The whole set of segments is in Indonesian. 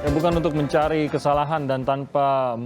Ya, bukan untuk mencari kesalahan dan tanpa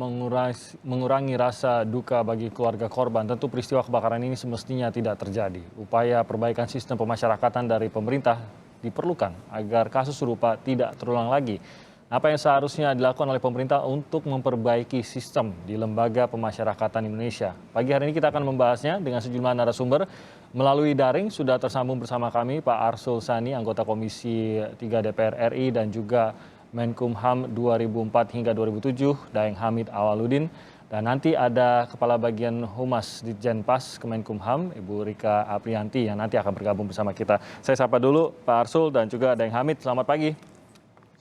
mengurangi rasa duka bagi keluarga korban, tentu peristiwa kebakaran ini semestinya tidak terjadi. Upaya perbaikan sistem pemasyarakatan dari pemerintah diperlukan agar kasus serupa tidak terulang lagi. Apa yang seharusnya dilakukan oleh pemerintah untuk memperbaiki sistem di lembaga pemasyarakatan Indonesia? Pagi hari ini kita akan membahasnya dengan sejumlah narasumber. Melalui daring sudah tersambung bersama kami Pak Arsul Sani, anggota Komisi 3 DPR RI dan juga Menkumham 2004 hingga 2007, Daeng Hamid Awaludin. Dan nanti ada Kepala Bagian Humas Ditjenpas Kemenkumham, Ibu Rika Aprianti, yang nanti akan bergabung bersama kita. Saya sapa dulu Pak Arsul dan juga Daeng Hamid. Selamat pagi.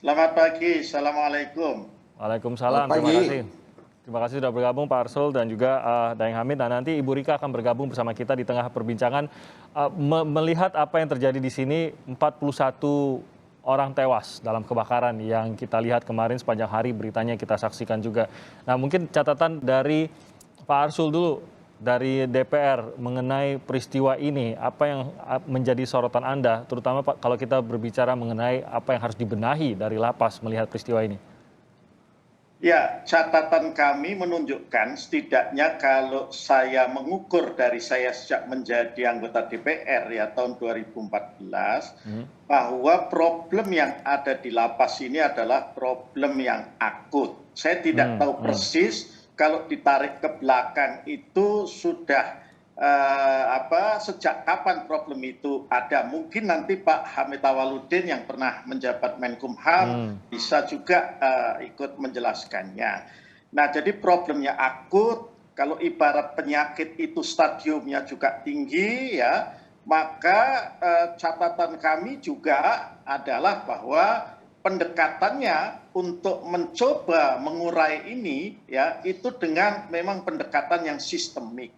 Selamat pagi, Assalamualaikum. Waalaikumsalam, terima kasih. Terima kasih sudah bergabung Pak Arsul dan juga Daeng Hamid. Dan nanti Ibu Rika akan bergabung bersama kita di tengah perbincangan. Melihat apa yang terjadi di sini, 41 orang tewas dalam kebakaran yang kita lihat kemarin sepanjang hari, beritanya kita saksikan juga. Nah, mungkin catatan dari Pak Arsul dulu, dari DPR mengenai peristiwa ini, apa yang menjadi sorotan Anda, terutama Pak, kalau kita berbicara mengenai apa yang harus dibenahi dari lapas melihat peristiwa ini? Ya, catatan kami menunjukkan setidaknya kalau saya mengukur dari saya sejak menjadi anggota DPR ya tahun 2014, bahwa problem yang ada di lapas ini adalah problem yang akut. Saya tidak tahu persis kalau ditarik ke belakang itu sudah sejak kapan problem itu ada. Mungkin nanti Pak Hamid Awaludin yang pernah menjabat Menkumham bisa juga ikut menjelaskannya. Nah, jadi problemnya akut. Kalau ibarat penyakit itu stadiumnya juga tinggi, ya, maka catatan kami juga adalah bahwa pendekatannya untuk mencoba mengurai ini, ya, itu dengan memang pendekatan yang sistemik.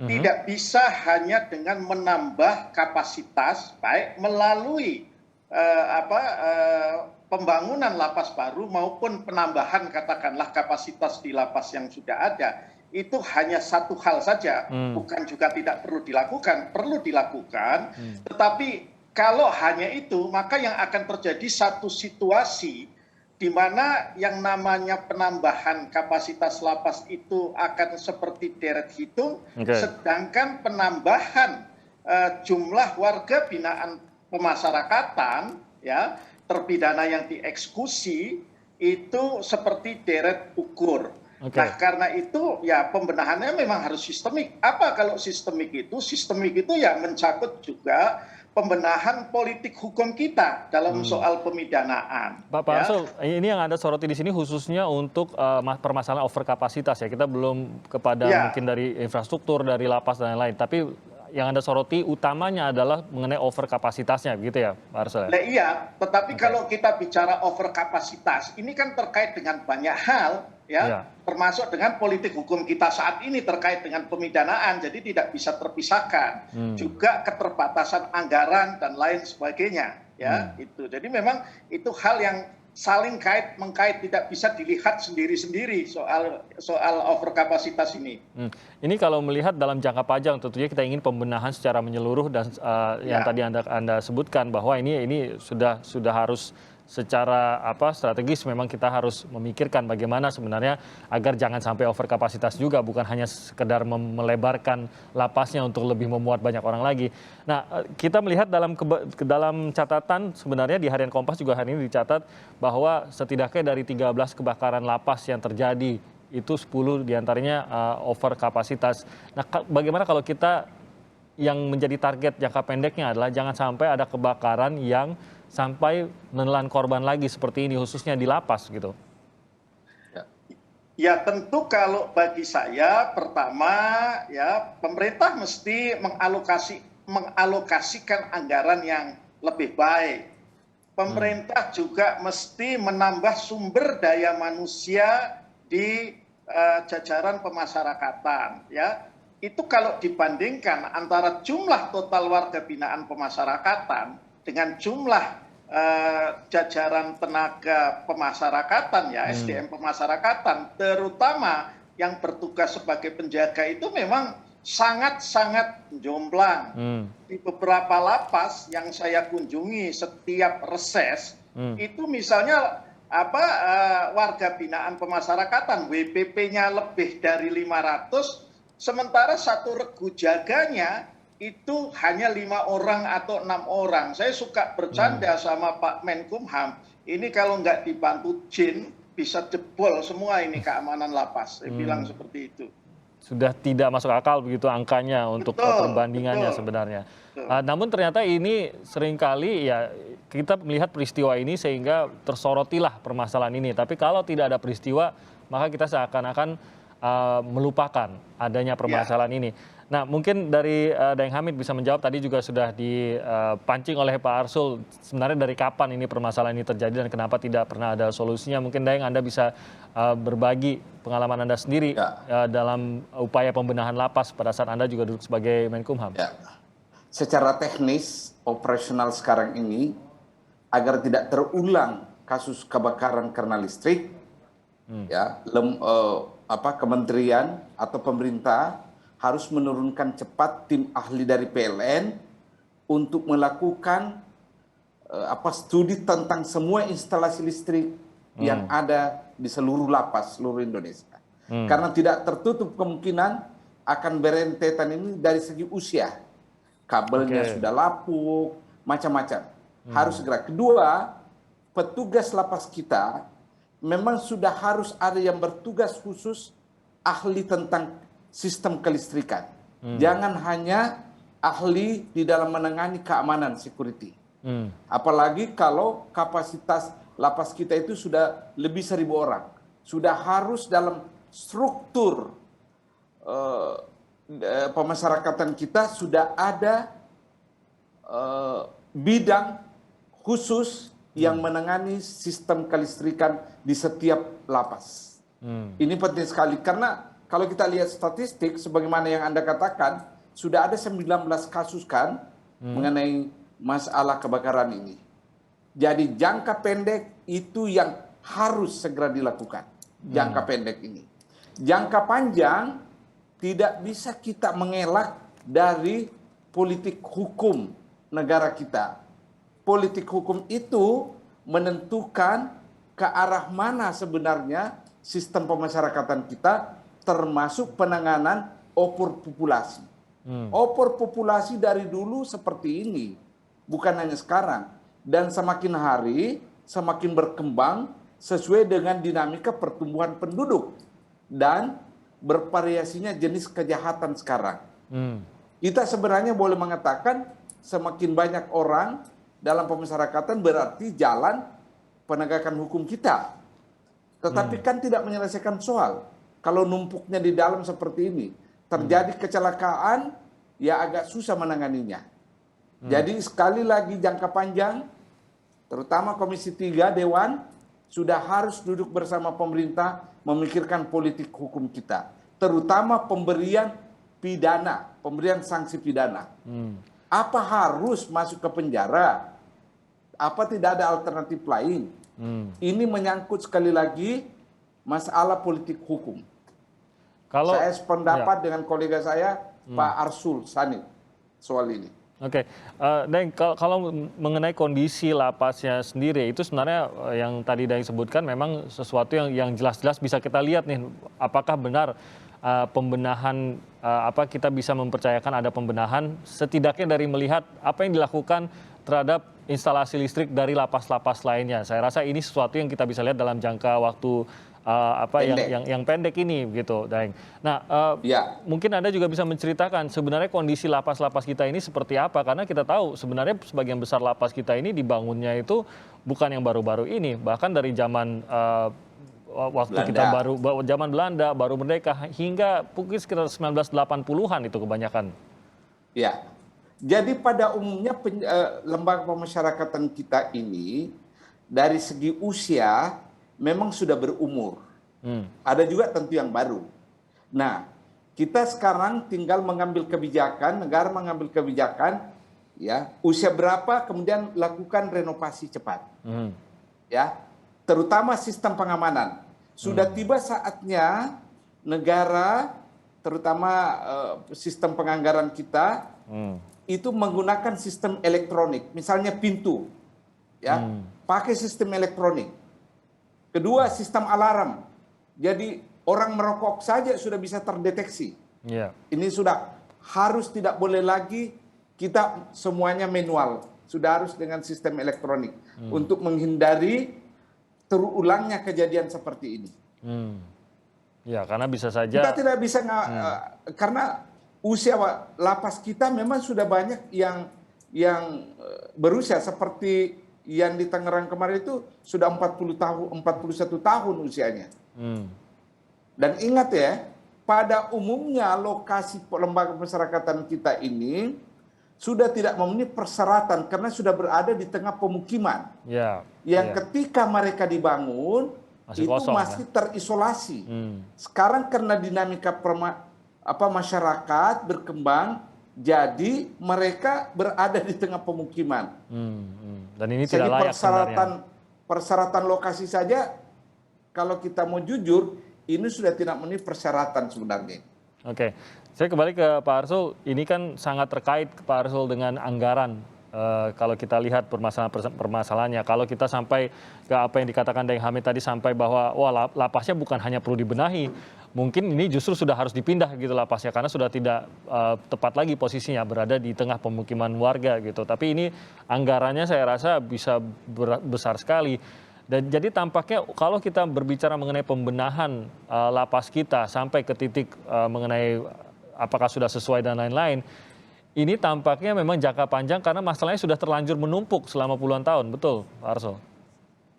Tidak bisa hanya dengan menambah kapasitas, baik melalui pembangunan lapas baru maupun penambahan katakanlah kapasitas di lapas yang sudah ada. Itu hanya satu hal saja, bukan juga tidak perlu dilakukan, tetapi kalau hanya itu, maka yang akan terjadi satu situasi di mana yang namanya penambahan kapasitas lapas itu akan seperti deret hitung, sedangkan penambahan jumlah warga binaan pemasyarakatan, ya, terpidana yang dieksekusi itu seperti deret ukur. Nah, karena itu ya pembenahannya memang harus sistemik. Apa kalau sistemik itu? Sistemik itu ya mencakup juga pembenahan politik hukum kita dalam soal pemidanaan. Pak Arsul, ini yang Anda soroti di sini khususnya untuk permasalahan overkapasitas ya. Kita belum kepada mungkin dari infrastruktur, dari lapas dan lain-lain. Tapi yang Anda soroti utamanya adalah mengenai overkapasitasnya, gitu ya, Pak Arsul? Nah, iya, tetapi kalau kita bicara overkapasitas, ini kan terkait dengan banyak hal, ya, termasuk dengan politik hukum kita saat ini terkait dengan pemidanaan, jadi tidak bisa terpisahkan. Juga keterbatasan anggaran dan lain sebagainya, ya, itu. Jadi memang itu hal yang saling mengkait, tidak bisa dilihat sendiri-sendiri soal overkapasitas ini. Ini kalau melihat dalam jangka panjang tentunya kita ingin pembenahan secara menyeluruh dan yang tadi Anda sebutkan bahwa ini sudah harus secara strategis memang kita harus memikirkan bagaimana sebenarnya agar jangan sampai overkapasitas juga, bukan hanya sekedar melebarkan lapasnya untuk lebih memuat banyak orang lagi. Nah, kita melihat dalam catatan sebenarnya di Harian Kompas juga hari ini dicatat bahwa setidaknya dari 13 kebakaran lapas yang terjadi itu 10 diantaranya overkapasitas. Nah, bagaimana kalau kita yang menjadi target jangka pendeknya adalah jangan sampai ada kebakaran yang sampai menelan korban lagi seperti ini, khususnya di lapas gitu? Ya, tentu kalau bagi saya pertama ya pemerintah mesti mengalokasikan anggaran yang lebih baik. Pemerintah juga mesti menambah sumber daya manusia di jajaran pemasyarakatan, ya. Itu kalau dibandingkan antara jumlah total warga binaan pemasyarakatan dengan jumlah jajaran tenaga pemasyarakatan, ya, SDM pemasyarakatan, terutama yang bertugas sebagai penjaga itu memang sangat-sangat jomplang. Di beberapa lapas yang saya kunjungi setiap reses, itu misalnya warga binaan pemasyarakatan, WPP-nya lebih dari 500, sementara satu regu jaganya itu hanya 5 orang atau 6 orang. Saya suka bercanda sama Pak Menkumham, ini kalau nggak dibantu JIN bisa jebol semua ini keamanan lapas. Saya bilang seperti itu. Sudah tidak masuk akal begitu angkanya untuk perbandingannya betul. sebenarnya. Namun ternyata ini seringkali ya kita melihat peristiwa ini sehingga tersorotilah permasalahan ini. Tapi kalau tidak ada peristiwa, maka kita seakan-akan melupakan adanya permasalahan ini. Nah, mungkin dari Daeng Hamid bisa menjawab, tadi juga sudah dipancing oleh Pak Arsul, sebenarnya dari kapan ini permasalahan ini terjadi dan kenapa tidak pernah ada solusinya. Mungkin Daeng, Anda bisa berbagi pengalaman Anda sendiri dalam upaya pembenahan lapas pada saat Anda juga duduk sebagai Menkumham. Ya. Secara teknis, operasional sekarang ini, agar tidak terulang kasus kebakaran karena listrik, kementerian atau pemerintah harus menurunkan cepat tim ahli dari PLN untuk melakukan studi tentang semua instalasi listrik yang ada di seluruh lapas seluruh Indonesia. Karena tidak tertutup kemungkinan akan berentetan ini dari segi usia. Kabelnya sudah lapuk, macam-macam. Harus segera. Kedua, petugas lapas kita memang sudah harus ada yang bertugas khusus ahli tentang sistem kelistrikan. Jangan hanya ahli di dalam menangani keamanan security. Apalagi kalau kapasitas lapas kita itu sudah lebih 1.000 orang. Sudah harus dalam struktur pemasyarakatan kita sudah ada bidang khusus yang menangani sistem kelistrikan di setiap lapas. Ini penting sekali karena kalau kita lihat statistik sebagaimana yang Anda katakan, sudah ada 19 kasus kan mengenai masalah kebakaran ini. Jadi jangka pendek itu yang harus segera dilakukan. Jangka pendek ini. Jangka panjang tidak bisa kita mengelak dari politik hukum negara kita. Politik hukum itu menentukan ke arah mana sebenarnya sistem pemasyarakatan kita, termasuk penanganan overpopulasi. Overpopulasi dari dulu seperti ini, bukan hanya sekarang. Dan semakin hari, semakin berkembang sesuai dengan dinamika pertumbuhan penduduk. Dan bervariasinya jenis kejahatan sekarang. Kita sebenarnya boleh mengatakan semakin banyak orang dalam pemasyarakatan berarti jalan penegakan hukum kita. Tetapi kan tidak menyelesaikan soal. Kalau numpuknya di dalam seperti ini, terjadi kecelakaan, ya agak susah menanganinya. Jadi sekali lagi jangka panjang, terutama Komisi 3 Dewan, sudah harus duduk bersama pemerintah memikirkan politik hukum kita. Terutama pemberian pidana, pemberian sanksi pidana. Apa harus masuk ke penjara? Apa tidak ada alternatif lain? Ini menyangkut sekali lagi masalah politik hukum. Saya sependapat dengan kolega saya, Pak Arsul Sani, soal ini. Oke, Daeng, kalau mengenai kondisi lapasnya sendiri, itu sebenarnya yang tadi Daeng sebutkan memang sesuatu yang jelas-jelas bisa kita lihat nih, apakah benar pembenahan, kita bisa mempercayakan ada pembenahan, setidaknya dari melihat apa yang dilakukan terhadap instalasi listrik dari lapas-lapas lainnya. Saya rasa ini sesuatu yang kita bisa lihat dalam jangka waktu yang pendek ini gitu, Daeng. Nah, mungkin Anda juga bisa menceritakan sebenarnya kondisi lapas-lapas kita ini seperti apa, karena kita tahu sebenarnya sebagian besar lapas kita ini dibangunnya itu bukan yang baru-baru ini, bahkan dari zaman waktu Belanda. Kita zaman Belanda baru merdeka hingga mungkin sekitar 1980-an itu kebanyakan. Ya. Jadi pada umumnya lembaga pemasyarakatan kita ini dari segi usia memang sudah berumur. Ada juga tentu yang baru. Nah, kita sekarang tinggal mengambil kebijakan, negara mengambil kebijakan, ya usia berapa kemudian lakukan renovasi cepat. Ya, terutama sistem pengamanan. Sudah tiba saatnya negara, terutama sistem penganggaran kita, itu menggunakan sistem elektronik. Misalnya pintu, ya pakai sistem elektronik. Kedua, sistem alarm. Jadi orang merokok saja sudah bisa terdeteksi. Ya. Ini sudah harus tidak boleh lagi kita semuanya manual. Sudah harus dengan sistem elektronik untuk menghindari terulangnya kejadian seperti ini. Ya, karena bisa saja Kita tidak bisa karena usia lapas kita memang sudah banyak yang berusia seperti yang di Tangerang kemarin itu sudah 41 tahun usianya. Dan ingat ya, pada umumnya lokasi lembaga pemasyarakatan kita ini sudah tidak memenuhi persyaratan karena sudah berada di tengah pemukiman. ya, Yang ketika mereka dibangun Masih itu kosong, masih terisolasi. Sekarang karena dinamika masyarakat berkembang, jadi mereka berada di tengah pemukiman. Dan ini Jadi tidak layak sebenarnya. persyaratan lokasi saja, kalau kita mau jujur, ini sudah tidak memenuhi persyaratan sebenarnya. Oke, saya kembali ke Pak Arsul. Ini kan sangat terkait Pak Arsul dengan anggaran. Kalau kita lihat permasalahannya, kalau kita sampai ke apa yang dikatakan Daeng Hamid tadi, sampai bahwa lapasnya bukan hanya perlu dibenahi, mungkin ini justru sudah harus dipindah gitu lapasnya karena sudah tidak tepat lagi posisinya berada di tengah pemukiman warga gitu. Tapi ini anggarannya saya rasa bisa besar sekali. Dan jadi tampaknya kalau kita berbicara mengenai pembenahan lapas kita sampai ke titik mengenai apakah sudah sesuai dan lain-lain, ini tampaknya memang jangka panjang karena masalahnya sudah terlanjur menumpuk selama puluhan tahun. Betul, Pak Arsul?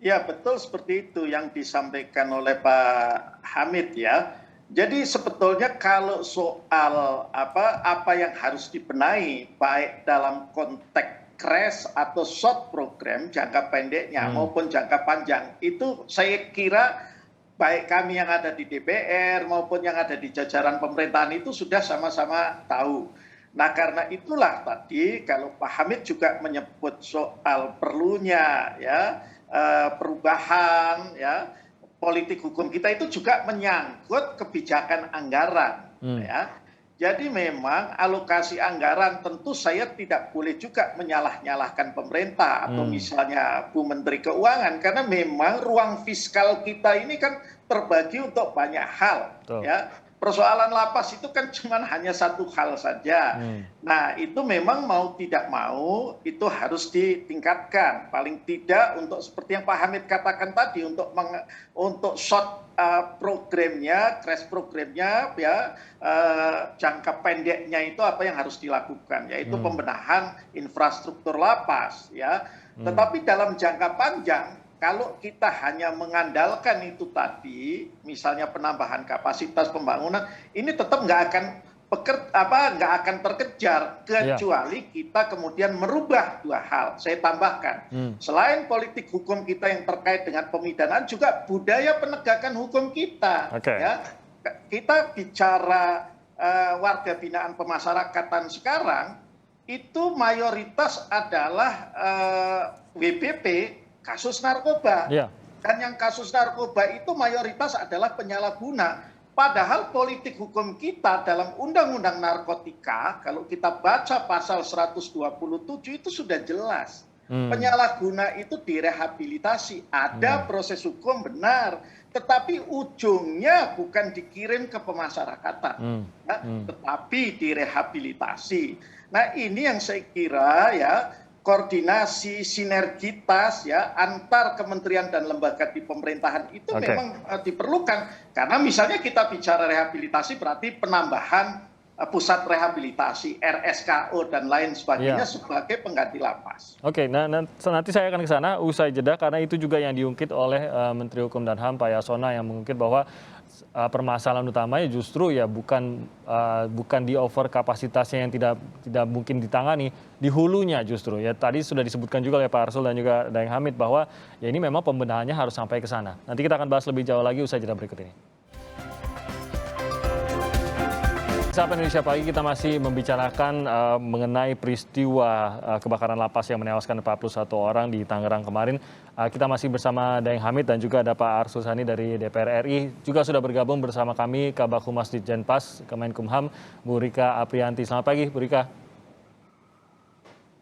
Ya, betul seperti itu yang disampaikan oleh Pak Hamid ya. Jadi sebetulnya kalau soal apa yang harus dibenahi baik dalam konteks crash atau short program jangka pendeknya maupun jangka panjang, itu saya kira baik kami yang ada di DPR maupun yang ada di jajaran pemerintahan itu sudah sama-sama tahu. Nah, karena itulah tadi kalau Pak Hamid juga menyebut soal perlunya ya perubahan ya politik hukum kita itu juga menyangkut kebijakan anggaran ya. Jadi memang alokasi anggaran tentu saya tidak boleh juga menyalah-nyalahkan pemerintah atau misalnya Bu Menteri Keuangan karena memang ruang fiskal kita ini kan terbagi untuk banyak hal ya. Persoalan lapas itu kan cuma hanya satu hal saja. Nah, itu memang mau tidak mau itu harus ditingkatkan. Paling tidak untuk seperti yang Pak Hamid katakan tadi untuk short programnya, crash programnya ya jangka pendeknya itu apa yang harus dilakukan, yaitu pembenahan infrastruktur lapas ya. Tetapi dalam jangka panjang kalau kita hanya mengandalkan itu tadi, misalnya penambahan kapasitas pembangunan, ini tetap nggak akan terkejar kecuali kita kemudian merubah dua hal. Saya tambahkan, selain politik hukum kita yang terkait dengan pemidanaan, juga budaya penegakan hukum kita. Ya. Kita bicara warga binaan pemasyarakatan sekarang, itu mayoritas adalah WBP, kasus narkoba. Dan yang kasus narkoba itu mayoritas adalah penyalahguna. Padahal politik hukum kita dalam Undang-Undang Narkotika, kalau kita baca pasal 127 itu sudah jelas. Penyalahguna itu direhabilitasi. Ada proses hukum benar. Tetapi ujungnya bukan dikirim ke pemasyarakatan. Tetapi direhabilitasi. Nah, ini yang saya kira ya, koordinasi sinergitas ya antar kementerian dan lembaga di pemerintahan itu memang diperlukan karena misalnya kita bicara rehabilitasi berarti penambahan pusat rehabilitasi RSKO dan lain sebagainya sebagai pengganti lapas. Oke, nah nanti saya akan ke sana usai jeda karena itu juga yang diungkit oleh Menteri Hukum dan HAM Pak Yasona yang mengungkit bahwa permasalahan utamanya justru ya bukan di over kapasitasnya yang tidak mungkin ditangani, di hulunya justru ya. Tadi sudah disebutkan juga oleh Pak Arsul dan juga Daeng Hamid bahwa ya ini memang pembenahannya harus sampai ke sana. Nanti kita akan bahas lebih jauh lagi usai jeda berikut ini. Sahabat Indonesia Pagi, kita masih membicarakan mengenai peristiwa kebakaran lapas yang menewaskan 41 orang di Tangerang kemarin. Kita masih bersama Daeng Hamid dan juga ada Pak Arsul Sani dari DPR RI. Juga sudah bergabung bersama kami Kabag Humas Ditjenpas Kemenkumham, Bu Rika Aprianti. Selamat pagi, Bu Rika.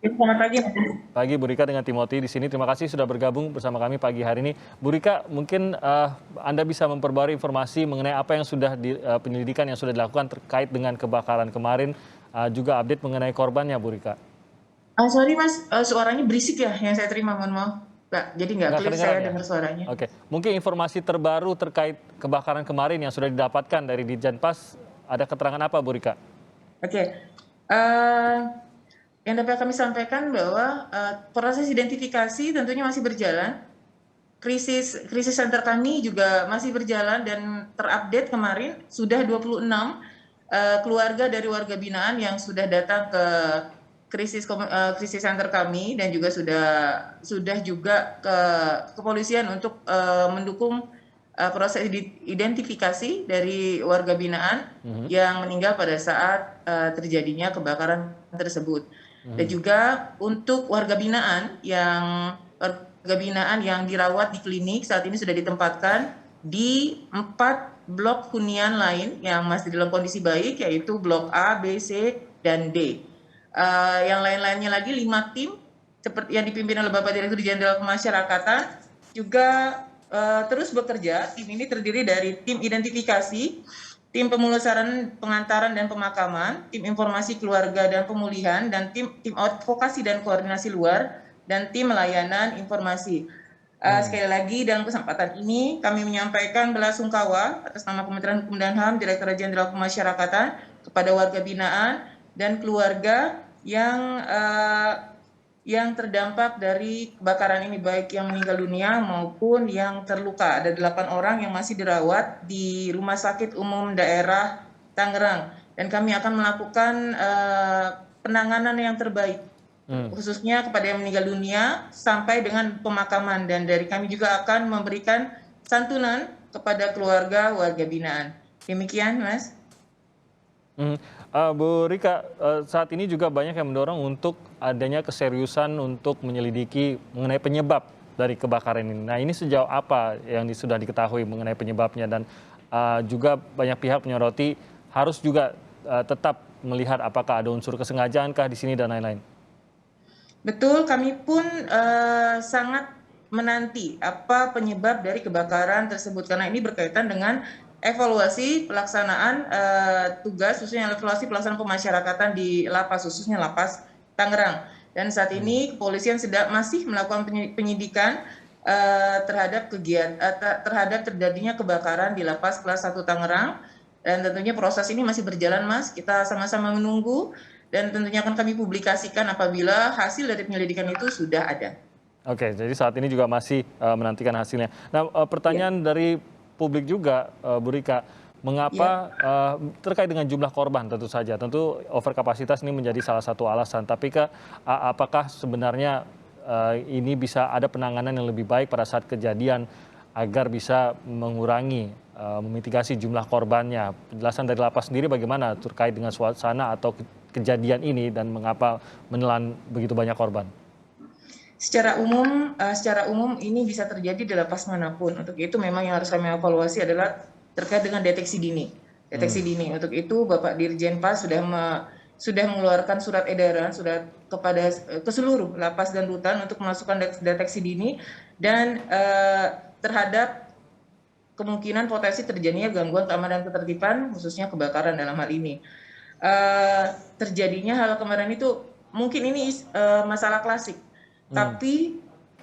Selamat pagi, Mas. Pagi Bu Rika dengan Timothy di sini. Terima kasih sudah bergabung bersama kami pagi hari ini. Bu Rika, mungkin Anda bisa memperbarui informasi mengenai apa yang sudah penyelidikan yang sudah dilakukan terkait dengan kebakaran kemarin, juga update mengenai korbannya, Bu Rika. Sorry Mas, suaranya berisik ya yang saya terima, mohon maaf. Jadi nggak clear kedengaran saya ya? dengar suaranya. Oke, mungkin informasi terbaru terkait kebakaran kemarin yang sudah didapatkan dari Ditjenpas, ada keterangan apa Bu Rika? Oke, eh, yang dapat kami sampaikan bahwa proses identifikasi tentunya masih berjalan. Krisis center kami juga masih berjalan dan terupdate kemarin sudah 26 keluarga dari warga binaan yang sudah datang ke krisis center kami dan juga sudah juga ke kepolisian untuk mendukung proses identifikasi dari warga binaan yang meninggal pada saat terjadinya kebakaran tersebut. Dan juga untuk warga binaan yang dirawat di klinik saat ini sudah ditempatkan di 4 blok hunian lain yang masih dalam kondisi baik, yaitu blok A, B, C, dan D. Yang lain-lainnya lagi 5 tim seperti yang dipimpin oleh Bapak Direktur Jenderal Pemasyarakatan juga terus bekerja. Tim ini terdiri dari tim identifikasi, tim pemulasaran, pengantaran dan pemakaman, tim informasi keluarga dan pemulihan, dan tim advokasi dan koordinasi luar, dan tim layanan informasi. Sekali lagi dalam kesempatan ini kami menyampaikan belasungkawa atas nama Kementerian Hukum dan HAM, Direktorat Jenderal Pemasyarakatan kepada warga binaan dan keluarga yang terdampak dari kebakaran ini, baik yang meninggal dunia maupun yang terluka. Ada 8 orang yang masih dirawat di Rumah Sakit Umum Daerah Tangerang, dan kami akan melakukan penanganan yang terbaik, khususnya kepada yang meninggal dunia sampai dengan pemakaman, dan dari kami juga akan memberikan santunan kepada keluarga warga binaan. Demikian, Mas. Bu Rika, saat ini juga banyak yang mendorong untuk adanya keseriusan untuk menyelidiki mengenai penyebab dari kebakaran ini. Nah, ini sejauh apa yang sudah diketahui mengenai penyebabnya, dan juga banyak pihak menyoroti harus juga tetap melihat apakah ada unsur kesengajaankah di sini dan lain-lain. Betul, kami pun sangat menanti apa penyebab dari kebakaran tersebut, karena ini berkaitan dengan evaluasi pelaksanaan tugas, khususnya evaluasi pelaksanaan pemasyarakatan di lapas, khususnya lapas Tangerang. Dan saat ini kepolisian masih melakukan penyidikan terhadap terjadinya kebakaran di lapas kelas 1 Tangerang, dan tentunya proses ini masih berjalan, Mas. Kita sama-sama menunggu dan tentunya akan kami publikasikan apabila hasil dari penyelidikan itu sudah ada. Oke, jadi saat ini juga masih menantikan hasilnya. Nah, pertanyaan dari publik juga, Bu Rika, mengapa terkait dengan jumlah korban tentu saja, tentu overkapasitas ini menjadi salah satu alasan, tapi apakah sebenarnya ini bisa ada penanganan yang lebih baik pada saat kejadian agar bisa mengurangi, memitigasi jumlah korbannya? Penjelasan dari lapas sendiri bagaimana terkait dengan suasana atau kejadian ini dan mengapa menelan begitu banyak korban? Secara umum ini bisa terjadi di lapas manapun. Untuk itu memang yang harus kami evaluasi adalah terkait dengan deteksi dini. Untuk itu Bapak Dirjenpas sudah mengeluarkan surat edaran ke seluruh lapas dan rutan untuk memasukkan deteksi dini dan terhadap kemungkinan potensi terjadinya gangguan keamanan dan ketertiban, khususnya kebakaran dalam hal ini. Terjadinya hal kemarin itu mungkin ini masalah klasik. Tapi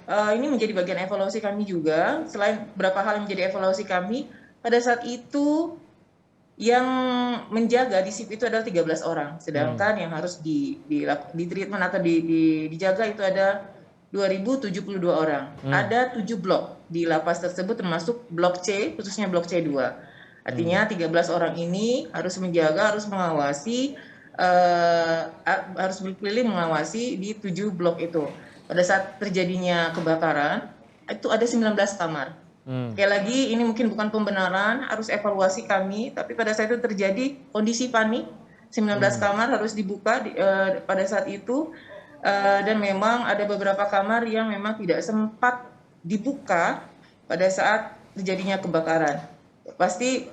ini menjadi bagian evaluasi kami juga. Selain beberapa hal yang menjadi evaluasi kami, pada saat itu yang menjaga di SIP itu adalah 13 orang. Sedangkan yang harus di treatment atau dijaga itu ada 2.072 orang. Ada 7 blok di lapas tersebut, termasuk blok C, khususnya blok C2. Artinya 13 orang ini harus menjaga, harus mengawasi, harus berkeliling mengawasi di 7 blok itu. Pada saat terjadinya kebakaran, itu ada 19 kamar. Sekali lagi, ini mungkin bukan pembenaran, harus evaluasi kami, tapi pada saat itu terjadi kondisi panik, 19 kamar harus dibuka pada saat itu, dan memang ada beberapa kamar yang memang tidak sempat dibuka pada saat terjadinya kebakaran. Pasti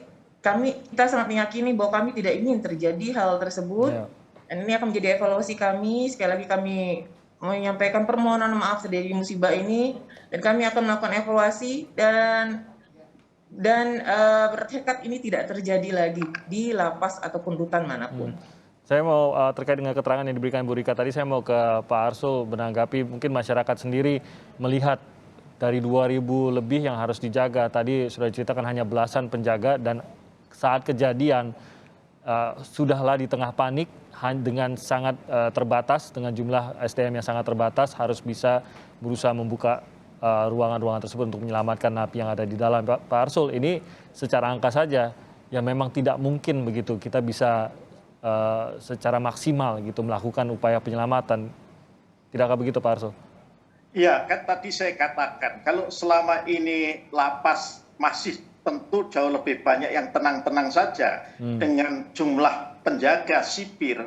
kita sangat meyakini bahwa kami tidak ingin terjadi hal tersebut. Dan ini akan menjadi evaluasi kami. Sekali lagi kami menyampaikan permohonan maaf dari musibah ini, dan kami akan melakukan evaluasi dan bertekad ini tidak terjadi lagi di lapas ataupun rutan manapun. Saya mau terkait dengan keterangan yang diberikan Bu Rika tadi, saya mau ke Pak Arsul menanggapi mungkin masyarakat sendiri melihat dari 2.000 lebih yang harus dijaga. Tadi sudah diceritakan hanya belasan penjaga dan saat kejadian sudahlah di tengah panik dengan sangat terbatas, dengan jumlah SDM yang sangat terbatas, harus bisa berusaha membuka ruangan-ruangan tersebut untuk menyelamatkan napi yang ada di dalam. Pak Arsul, ini secara angka saja ya memang tidak mungkin begitu kita bisa secara maksimal gitu melakukan upaya penyelamatan. Tidakkah begitu Pak Arsul? Iya, kan tadi saya katakan kalau selama ini lapas masih tentu jauh lebih banyak yang tenang-tenang saja dengan jumlah penjaga sipir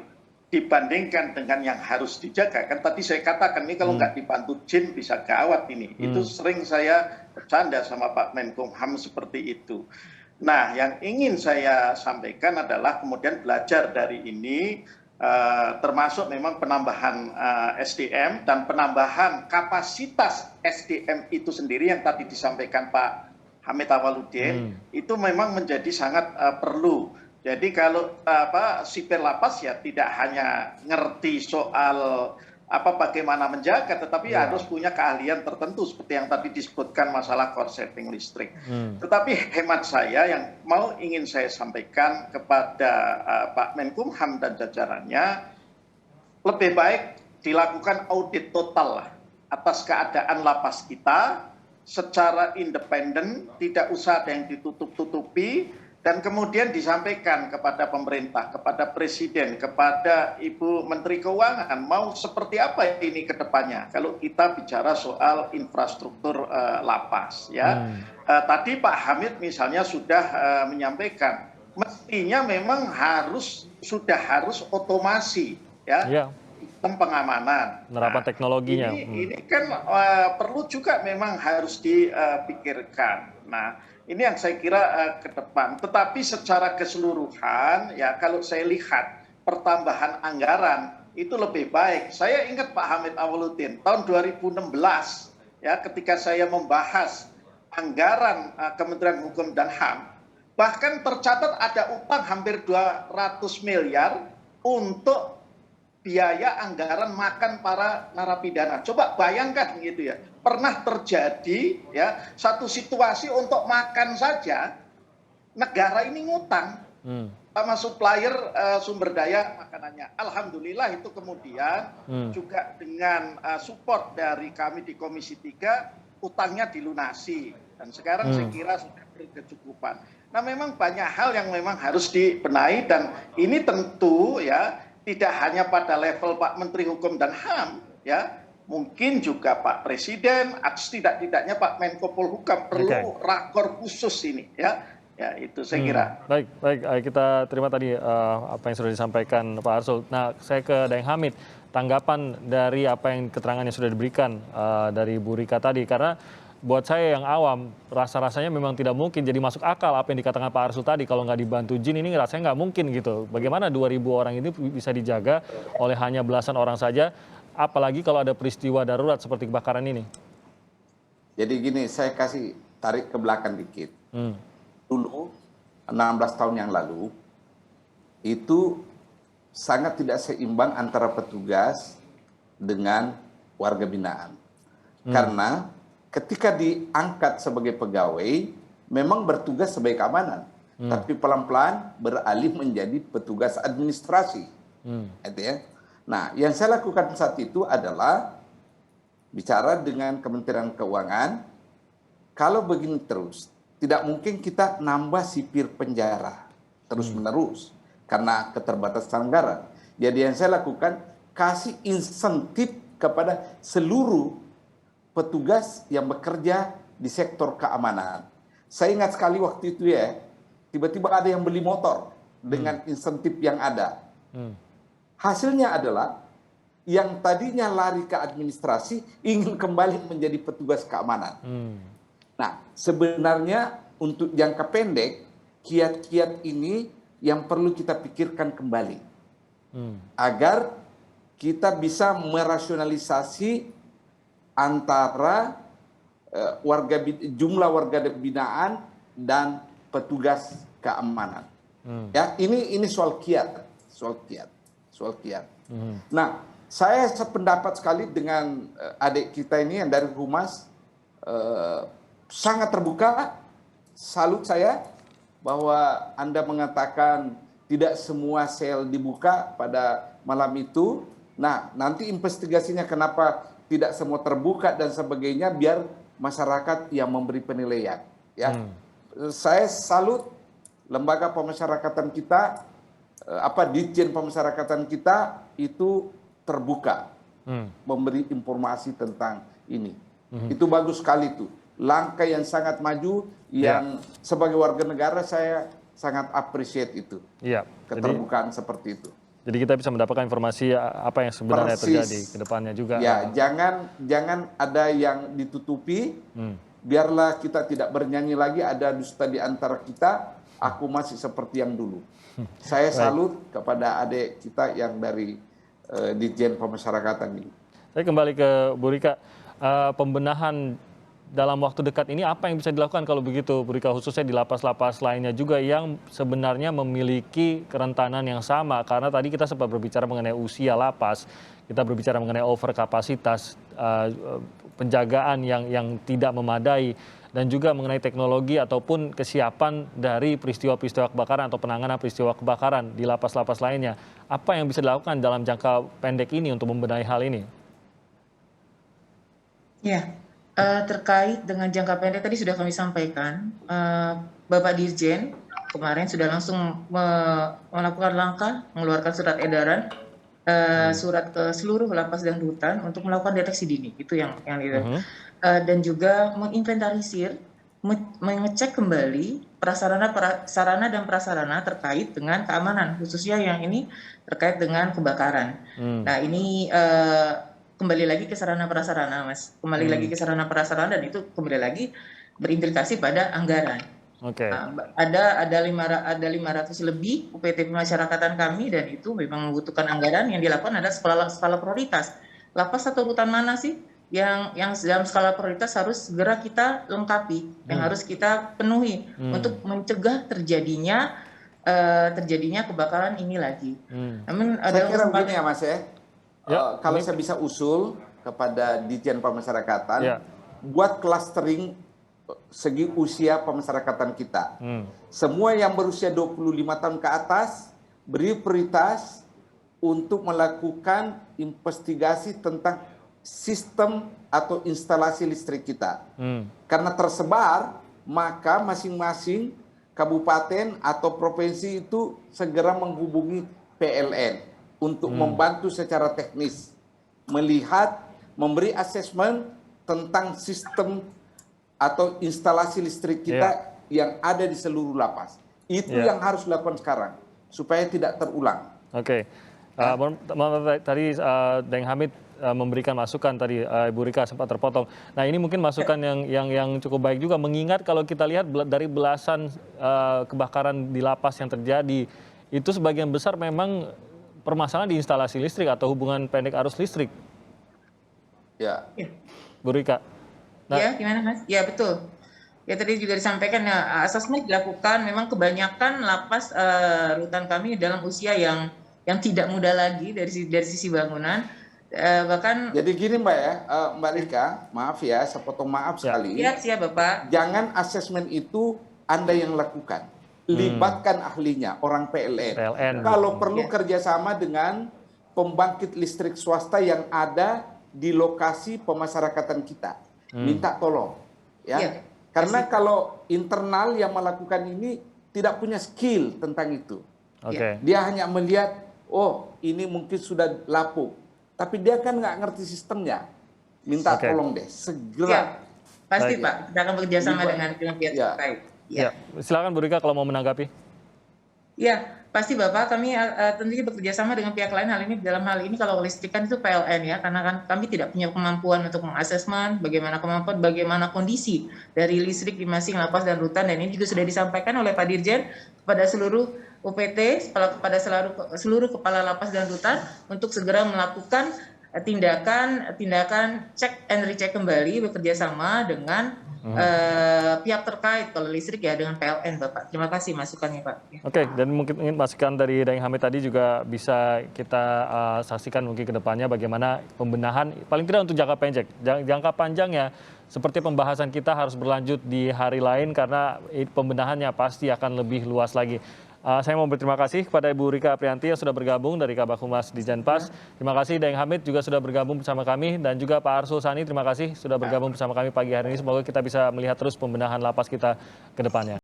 dibandingkan dengan yang harus dijaga. Kan tadi saya katakan ini kalau nggak dibantu jin bisa gawat ini. Itu sering saya bercanda sama Pak Menkumham seperti itu. Nah, yang ingin saya sampaikan adalah kemudian belajar dari ini, termasuk memang penambahan SDM dan penambahan kapasitas SDM itu sendiri yang tadi disampaikan Pak Hamid Awaludin, itu memang menjadi sangat perlu. Jadi kalau sipir lapas ya tidak hanya ngerti soal bagaimana menjaga, tetapi harus punya keahlian tertentu seperti yang tadi disebutkan masalah korsleting listrik. Tetapi hemat saya yang ingin saya sampaikan kepada Pak Menkumham dan jajarannya, lebih baik dilakukan audit total atas keadaan lapas kita secara independen, tidak usah ada yang ditutup-tutupi, dan kemudian disampaikan kepada pemerintah, kepada Presiden, kepada Ibu Menteri Keuangan, mau seperti apa ini ke depannya kalau kita bicara soal infrastruktur lapas. Ya. Tadi Pak Hamid misalnya sudah menyampaikan, mestinya memang sudah harus otomasi, ya, sistem pengamanan. Penerapan teknologinya. Ini kan perlu juga memang harus dipikirkan. Nah, ini yang saya kira ke depan. Tetapi secara keseluruhan, ya kalau saya lihat pertambahan anggaran itu lebih baik. Saya ingat Pak Hamid Awaludin tahun 2016, ya ketika saya membahas anggaran Kementerian Hukum dan HAM, bahkan tercatat ada utang hampir 200 miliar untuk biaya anggaran makan para narapidana. Coba bayangkan gitu ya. Pernah terjadi ya satu situasi untuk makan saja negara ini ngutang sama supplier sumber daya makanannya. Alhamdulillah itu kemudian juga dengan support dari kami di Komisi 3 utangnya dilunasi dan sekarang saya kira sudah berkecukupan. Nah, memang banyak hal yang memang harus dibenahi dan ini tentu ya tidak hanya pada level Pak Menteri Hukum dan HAM, ya, mungkin juga Pak Presiden, setidak-tidaknya Pak Menko Polhukam perlu rakor khusus ini, ya. Ya, itu saya kira. Baik, kita terima tadi apa yang sudah disampaikan Pak Arsul. Nah, saya ke Daeng Hamid, tanggapan dari apa yang keterangan yang sudah diberikan dari Bu Rika tadi, karena buat saya yang awam, rasa-rasanya memang tidak mungkin jadi masuk akal apa yang dikatakan Pak Arsul tadi. Kalau nggak dibantu jin ini rasanya nggak mungkin gitu. Bagaimana 2.000 orang ini bisa dijaga oleh hanya belasan orang saja, apalagi kalau ada peristiwa darurat seperti kebakaran ini? Jadi gini, saya kasih tarik ke belakang dikit. Dulu, 16 tahun yang lalu, itu sangat tidak seimbang antara petugas dengan warga binaan. Karena ketika diangkat sebagai pegawai, memang bertugas sebagai keamanan, tapi pelan-pelan beralih menjadi petugas administrasi. Gitu ya. Nah, yang saya lakukan saat itu adalah bicara dengan Kementerian Keuangan, kalau begini terus, tidak mungkin kita nambah sipir penjara terus-menerus karena keterbatasan anggaran. Jadi yang saya lakukan, kasih insentif kepada seluruh petugas yang bekerja di sektor keamanan. Saya ingat sekali waktu itu ya, tiba-tiba ada yang beli motor dengan insentif yang ada. Hasilnya adalah yang tadinya lari ke administrasi ingin kembali menjadi petugas keamanan. Nah, sebenarnya untuk jangka pendek, kiat-kiat ini yang perlu kita pikirkan kembali. agar kita bisa merasionalisasi antara jumlah warga binaan dan petugas keamanan. Ya, ini soal kiat. Nah, saya sependapat sekali dengan adik kita ini yang dari Humas, sangat terbuka. Salut saya bahwa Anda mengatakan tidak semua sel dibuka pada malam itu. Nah, nanti investigasinya kenapa tidak semua terbuka dan sebagainya, biar masyarakat yang memberi penilaian. Ya, saya salut lembaga pemasyarakatan kita, Ditjen pemasyarakatan kita itu terbuka, memberi informasi tentang ini. Itu bagus sekali tuh. Langkah yang sangat maju, yang sebagai warga negara saya sangat appreciate itu. Iya. Keterbukaan seperti itu. Jadi kita bisa mendapatkan informasi apa yang sebenarnya terjadi ke depannya juga. Ya, jangan ada yang ditutupi. Biarlah kita tidak bernyanyi lagi ada dusta di antara kita. Aku masih seperti yang dulu. Saya salut kepada adik kita yang dari Ditjen Pemasyarakatan ini. Saya kembali ke Bu Rika. Pembenahan dalam waktu dekat ini apa yang bisa dilakukan kalau begitu, Bu Rika, khususnya di lapas-lapas lainnya juga yang sebenarnya memiliki kerentanan yang sama? Karena tadi kita sempat berbicara mengenai usia lapas, kita berbicara mengenai overkapasitas, penjagaan yang tidak memadai, dan juga mengenai teknologi ataupun kesiapan dari peristiwa-peristiwa kebakaran atau penanganan peristiwa kebakaran di lapas-lapas lainnya. Apa yang bisa dilakukan dalam jangka pendek ini untuk membenahi hal ini? Ya, terkait dengan jangka pendek tadi sudah kami sampaikan, Bapak Dirjen kemarin sudah langsung melakukan langkah, mengeluarkan surat edaran, surat ke seluruh lapas dan rutan untuk melakukan deteksi dini, itu yang itu. Dan juga menginventarisir, mengecek kembali sarana dan prasarana terkait dengan keamanan, khususnya yang ini terkait dengan kebakaran. Nah, ini kembali lagi ke sarana prasarana, Mas. Kembali lagi ke sarana prasarana, dan itu kembali lagi berimplikasi pada anggaran. Oke. Ada 500 lebih UPT pemasyarakatan kami, dan itu memang membutuhkan anggaran. Yang dilakukan adalah skala prioritas. Lapas atau rutan mana sih yang dalam skala prioritas harus segera kita lengkapi, yang harus kita penuhi untuk mencegah terjadinya kebakaran ini lagi. Namun saya kira begini ya, Mas ya. Kalau saya bisa usul kepada Ditjen Pemasyarakatan, buat clustering segi usia pemasyarakatan kita. Semua yang berusia 25 tahun ke atas beri prioritas untuk melakukan investigasi tentang sistem atau instalasi listrik kita. Karena tersebar, maka masing-masing kabupaten atau provinsi itu segera menghubungi PLN untuk membantu secara teknis, melihat, memberi asesmen tentang sistem atau instalasi listrik kita yang ada di seluruh lapas. Itu yang harus dilakukan sekarang, supaya tidak terulang. Oke. Tadi Deng Hamid memberikan masukan tadi, Ibu Rika sempat terpotong. Nah, ini mungkin masukan yang cukup baik juga, mengingat kalau kita lihat dari belasan kebakaran di lapas yang terjadi, itu sebagian besar memang permasalahan di instalasi listrik atau hubungan pendek arus listrik. Ya. Bu Rika. Nah, ya, gimana Mas? Ya, betul. Ya, tadi juga disampaikan ya, asesmen dilakukan, memang kebanyakan lapas rutan kami dalam usia yang tidak muda lagi dari sisi bangunan. Bahkan jadi gini Mbak Rika, maaf ya, sepotong maaf sekali. Siap Bapak. Jangan asesmen itu Anda yang lakukan, libatkan ahlinya, orang PLN. Kalau perlu kerjasama dengan pembangkit listrik swasta yang ada di lokasi pemasyarakatan kita, minta tolong, ya. Karena kalau internal yang melakukan ini tidak punya skill tentang itu, dia hanya melihat, oh ini mungkin sudah lapuk. Tapi dia kan nggak ngerti sistemnya. Minta tolong deh, segera. Pasti Pak, kita akan bekerjasama dengan pihak terkait. Silakan Bu Rika kalau mau menanggapi. Ya, pasti Bapak, kami tentunya bekerja sama dengan pihak lain hal ini. Dalam hal ini kalau kelistrikan itu PLN ya, karena kan kami tidak punya kemampuan untuk mengasesmen bagaimana kondisi dari listrik di masing lapas dan rutan, dan ini juga sudah disampaikan oleh Pak Dirjen kepada seluruh UPT, kepada seluruh kepala lapas dan rutan untuk segera melakukan tindakan cek and recheck kembali, bekerja sama dengan pihak terkait kalau listrik ya dengan PLN, Bapak. Terima kasih masukannya, Pak. Oke, dan mungkin masukan dari Daeng Hamid tadi juga bisa kita saksikan mungkin ke depannya bagaimana pembenahan, paling tidak untuk jangka pendek. Jangka panjangnya, seperti pembahasan kita harus berlanjut di hari lain karena pembenahannya pasti akan lebih luas lagi. Saya mau berterima kasih kepada Ibu Rika Aprianti yang sudah bergabung dari Kabak Humas di Jenpas. Terima kasih Daeng Hamid juga sudah bergabung bersama kami, dan juga Pak Arsul Sani, terima kasih sudah bergabung bersama kami pagi hari ini. Semoga kita bisa melihat terus pembenahan lapas kita ke depannya.